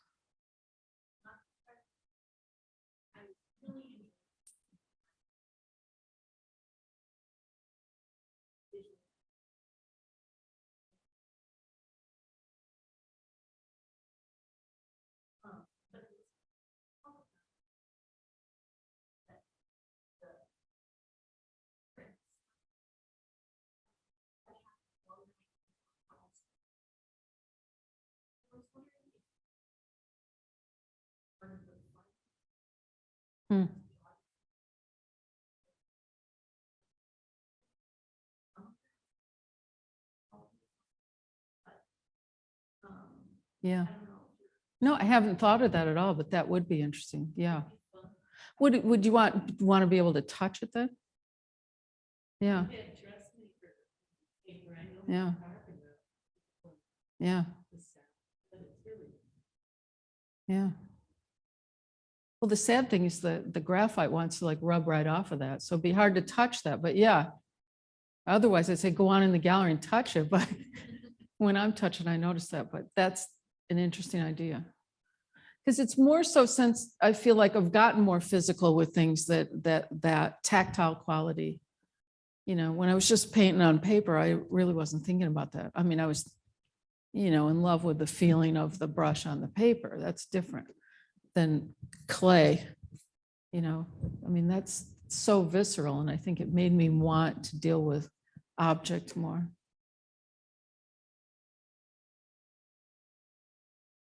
B: Hmm. Yeah. No, I haven't thought of that at all, but that would be interesting. Yeah. Would you want to be able to touch it then? Yeah. Yeah. Yeah. Yeah. Well, the sad thing is the graphite wants to like rub right off of that. So it'd be hard to touch that, but yeah. Otherwise I'd say go on in the gallery and touch it. But when I'm touching, I notice that, but that's an interesting idea. Because it's more so since I feel like I've gotten more physical with things that tactile quality. You know, when I was just painting on paper, I really wasn't thinking about that. I mean, I was, you know, in love with the feeling of the brush on the paper. That's different than clay. You know, I mean, that's so visceral. And I think it made me want to deal with object more.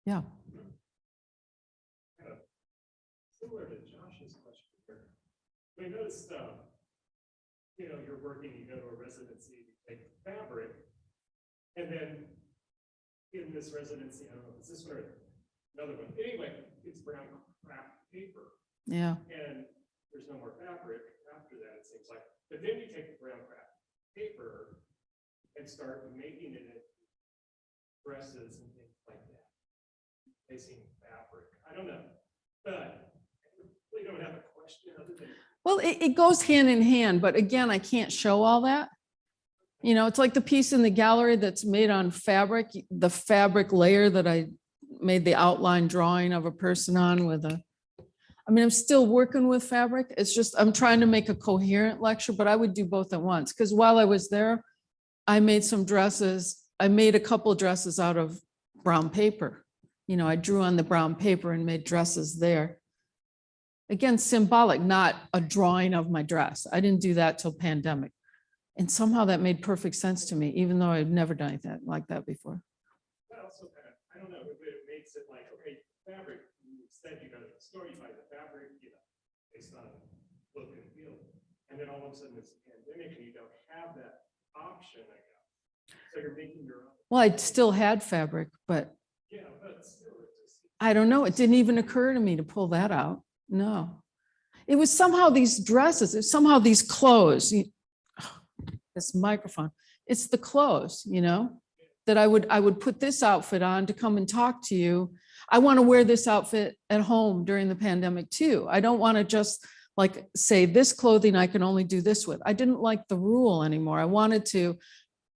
B: Yeah.
E: Similar to Josh's question here. I noticed, you know, you're working, you go to a residency, you take fabric, and then in this residency, I don't know if it's this one or another one. Anyway, it's brown craft paper.
B: Yeah.
E: And there's no more fabric after that, it seems like. But then you take the brown craft paper and start making it into dresses and things like that. Placing fabric. I don't know. But we don't have a question other than.
B: Well, it goes hand in hand, but again, I can't show all that. You know, it's like the piece in the gallery that's made on fabric, the fabric layer that I made the outline drawing of a person on with a, I mean, I'm still working with fabric. It's just, I'm trying to make a coherent lecture, but I would do both at once. Because while I was there, I made some dresses. I made a couple of dresses out of brown paper. You know, I drew on the brown paper and made dresses there. Again, symbolic, not a drawing of my dress. I didn't do that till pandemic. And somehow that made perfect sense to me, even though I'd never done anything like that before.
E: That also kind of, I don't know, it makes it like, okay, fabric, instead you go to the store, you buy the fabric, you know, based on look and feel. And then all of a sudden it's a pandemic and you don't have that option, I guess. So you're making your own.
B: Well, I still had fabric, but
E: Yeah, but still, it just.
B: I don't know. It didn't even occur to me to pull that out. No, it was somehow these dresses, it's somehow these clothes, this microphone, it's the clothes, you know, that I would put this outfit on to come and talk to you. I want to wear this outfit at home during the pandemic too. I don't want to just like say this clothing I can only do this with. I didn't like the rule anymore. I wanted to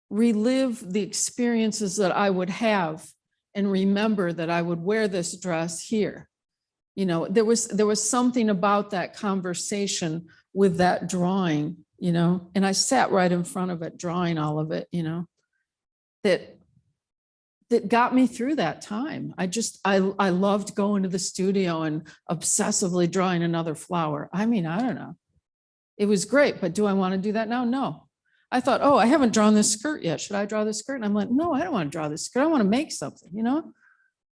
B: relive the experiences that I would have and remember that I would wear this dress here. You know, there was something about that conversation with that drawing, you know, and I sat right in front of it, drawing all of it, you know, that that got me through that time. I loved going to the studio and obsessively drawing another flower. I mean, I don't know. It was great, but do I want to do that now? No. I thought, oh, I haven't drawn this skirt yet. Should I draw this skirt? And I'm like, no, I don't want to draw this skirt. I want to make something, you know?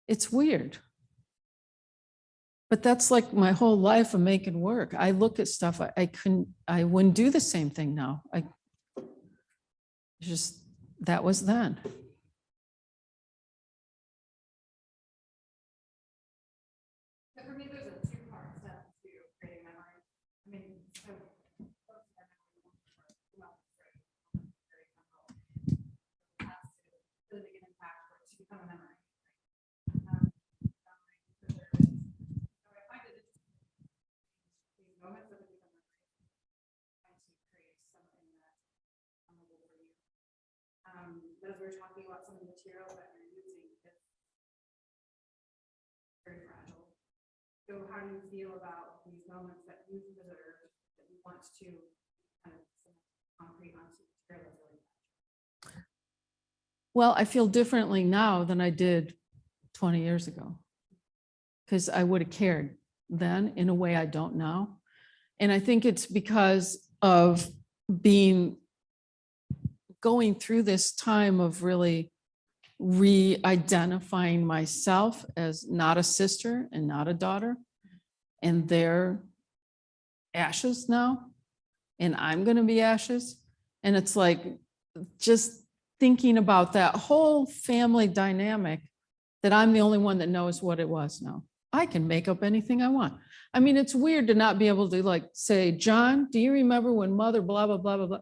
B: It's weird. But that's like my whole life of making work. I look at stuff, I wouldn't do the same thing now. That was then.
D: But for me, there's a two-part step to creating memory. I mean, so really big impact for it to become a memory. So I find it these moments that become memories, trying to create something that's memorable for you. As we were talking about some of the materials that you're using, it's very fragile. So how do you feel about these moments that you visitors that you want to kind of concrete onto material that's really fragile?
B: Well, I feel differently now than I did 20 years ago, because I would have cared then in a way I don't now. And I think it's because of going through this time of really re-identifying myself as not a sister and not a daughter, and they're ashes now, and I'm going to be ashes. And it's like just thinking about that whole family dynamic, that I'm the only one that knows what it was now. I can make up anything I want. I mean, it's weird to not be able to like say, John, do you remember when mother blah, blah, blah, blah, blah.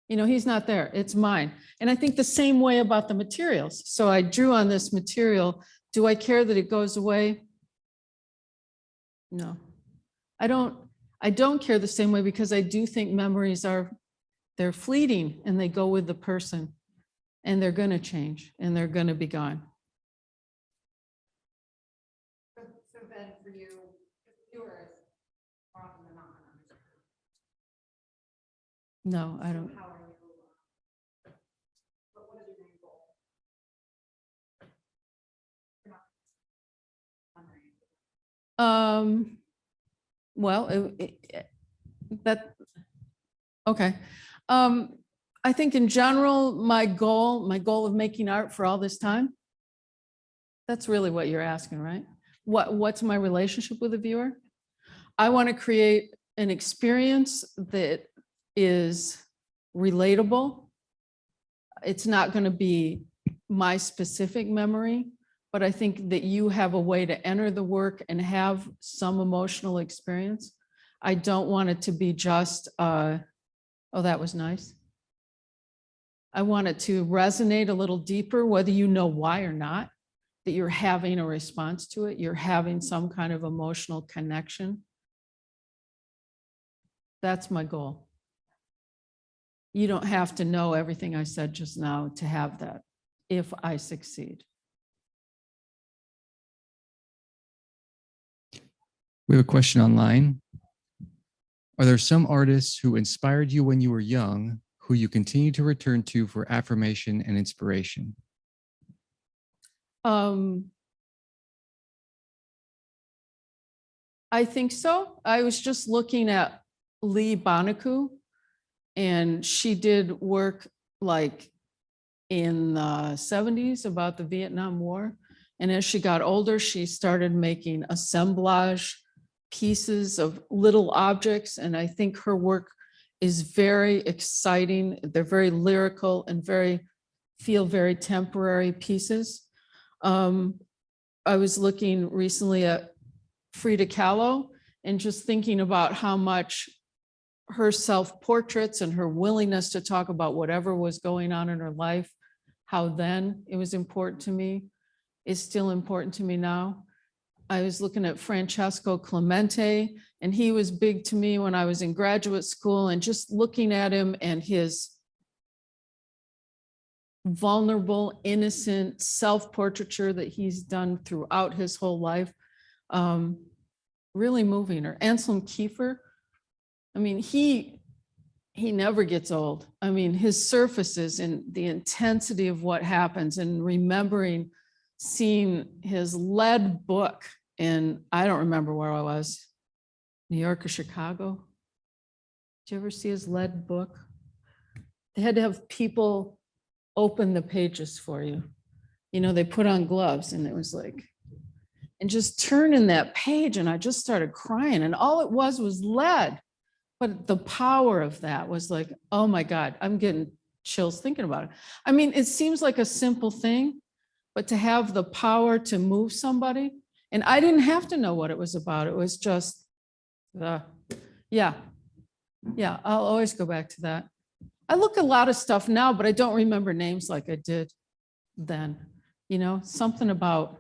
B: You know, he's not there, it's mine. And I think the same way about the materials. So I drew on this material. Do I care that it goes away? No, I don't care the same way, because I do think memories they're fleeting and they go with the person, and they're going to change and they're going to be gone.
D: So then for you, viewers, more often than not,
B: No, I don't.
D: how are you? What is your main goal?
B: Well, okay. I think in general, my goal of making art for all this time, that's really what you're asking, right? What's my relationship with the viewer? I want to create an experience that is relatable. It's not going to be my specific memory, but I think that you have a way to enter the work and have some emotional experience. I don't want it to be just, oh, that was nice. I want it to resonate a little deeper, whether you know why or not, that you're having a response to it. You're having some kind of emotional connection. That's my goal. You don't have to know everything I said just now to have that, if I succeed.
F: We have a question online. Are there some artists who inspired you when you were young, who you continue to return to for affirmation and inspiration?
B: I think so. I was just looking at Lee Bonaku, and she did work like in the 70s about the Vietnam War. And as she got older, she started making assemblage pieces of little objects. And I think her work is very exciting. They're very lyrical and feel very temporary pieces. I was looking recently at Frida Kahlo and just thinking about how much her self-portraits and her willingness to talk about whatever was going on in her life, how then it was important to me, is still important to me now. I was looking at Francesco Clemente, and he was big to me when I was in graduate school, and just looking at him and his vulnerable, innocent self-portraiture that he's done throughout his whole life, really moving. Or Anselm Kiefer, I mean, he he never gets old. I mean, his surfaces and the intensity of what happens, and remembering seeing his lead book in, I don't remember where I was, New York or Chicago. Did you ever see his lead book? They had to have people open the pages for you. You know, they put on gloves, and it was like, and just turning that page, and I just started crying, and all it was lead. But the power of that was like, oh my God, I'm getting chills thinking about it. I mean, it seems like a simple thing, but to have the power to move somebody, and I didn't have to know what it was about. It was just, yeah, I'll always go back to that. I look at a lot of stuff now, but I don't remember names like I did then. You know, something about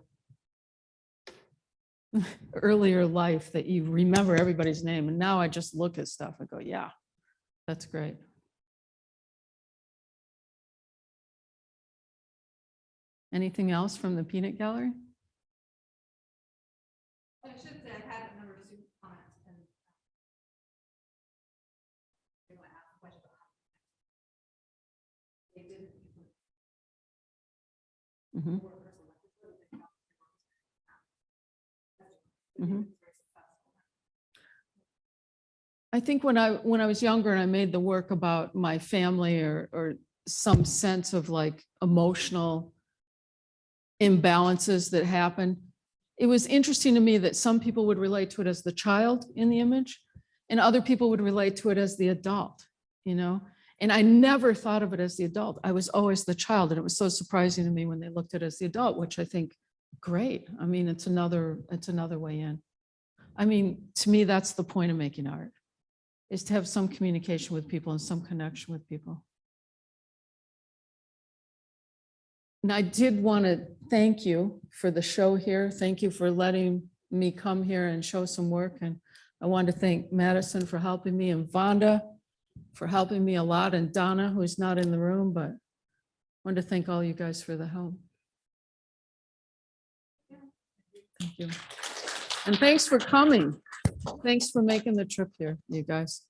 B: earlier life that you remember everybody's name. And now I just look at stuff and go, yeah, that's great. Anything else from the peanut gallery?
D: I should say I've had a number of student comments and they want to ask a question about they didn't.
B: Mhm. Mhm. I think when I was younger and I made the work about my family or some sense of like emotional imbalances that happen, it was interesting to me that some people would relate to it as the child in the image and other people would relate to it as the adult, you know? And I never thought of it as the adult. I was always the child. And it was so surprising to me when they looked at it as the adult, which I think, great. I mean, it's another way in. I mean, to me, that's the point of making art, is to have some communication with people and some connection with people. And I did want to thank you for the show here. Thank you for letting me come here and show some work. And I want to thank Madison for helping me and Vonda for helping me a lot, and Donna, who's not in the room, but I want to thank all you guys for the help. Thank you. And thanks for coming. Thanks for making the trip here, you guys.